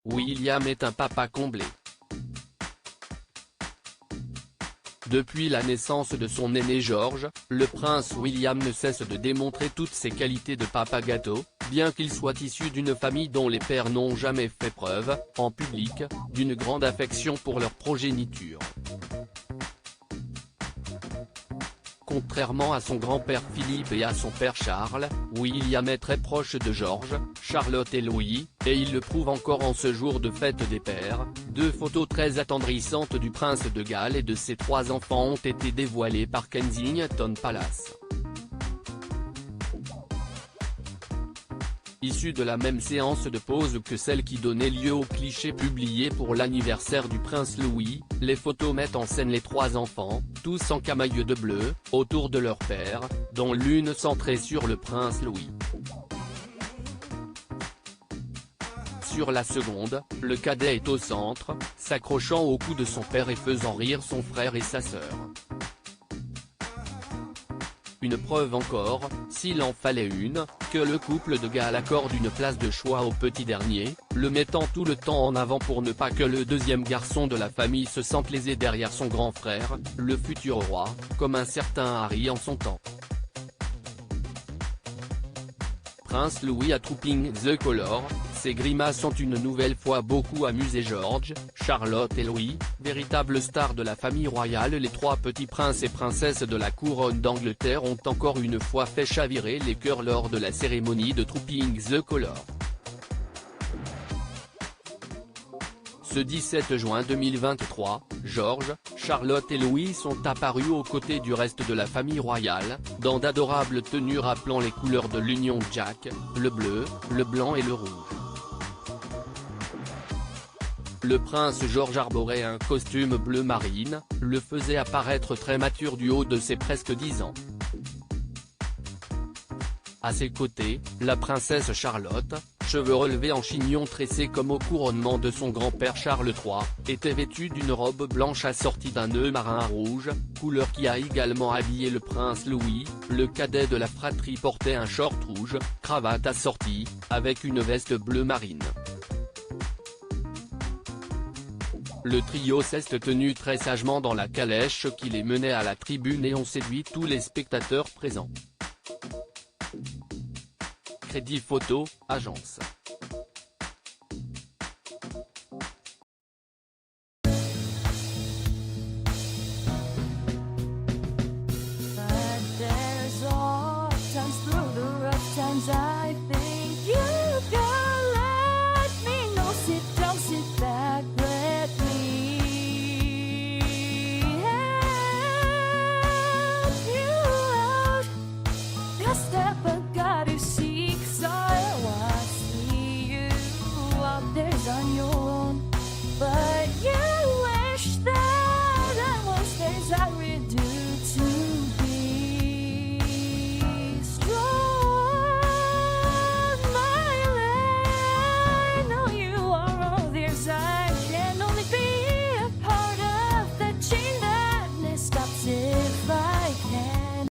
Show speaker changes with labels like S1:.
S1: William est un papa comblé. Depuis la naissance de son aîné George, le prince William ne cesse de démontrer toutes ses qualités de papa gâteau, bien qu'il soit issu d'une famille dont les pères n'ont jamais fait preuve, en public, d'une grande affection pour leur progéniture. Contrairement à son grand-père Philippe et à son père Charles, William est très proche de George, Charlotte et Louis, et il le prouve encore en ce jour de fête des pères. Deux photos très attendrissantes du prince de Galles et de ses 3 enfants ont été dévoilées par Kensington Palace. Issues de la même séance de pose que celle qui donnait lieu au cliché publié pour l'anniversaire du prince Louis, les photos mettent en scène les 3 enfants, tous en camaille de bleu, autour de leur père, dont l'une centrée sur le prince Louis. Sur la seconde, le cadet est au centre, s'accrochant au cou de son père et faisant rire son frère et sa sœur. Une preuve encore, s'il en fallait une, que le couple de Galles accorde une place de choix au petit dernier, le mettant tout le temps en avant pour ne pas que le deuxième garçon de la famille se sente lésé derrière son grand frère, le futur roi, comme un certain Harry en son temps. Prince Louis a Trooping the Colour, ces grimaces ont une nouvelle fois beaucoup amusé George, Charlotte et Louis, véritables stars de la famille royale. Les 3 petits princes et princesses de la couronne d'Angleterre ont encore une fois fait chavirer les cœurs lors de la cérémonie de Trooping the Colour. Ce 17 juin 2023, George, Charlotte et Louis sont apparus aux côtés du reste de la famille royale, dans d'adorables tenues rappelant les couleurs de l'Union Jack, le bleu, le blanc et le rouge. Le prince George arborait un costume bleu marine, le faisait apparaître très mature du haut de ses presque 10 ans. À ses côtés, la princesse Charlotte, cheveux relevés en chignon tressé comme au couronnement de son grand-père Charles III, était vêtue d'une robe blanche assortie d'un nœud marin rouge, couleur qui a également habillé le prince Louis. Le cadet de la fratrie portait un short rouge, cravate assortie, avec une veste bleu marine. Le trio s'est tenu très sagement dans la calèche qui les menait à la tribune et ont séduit tous les spectateurs présents. Crédit photo, agence.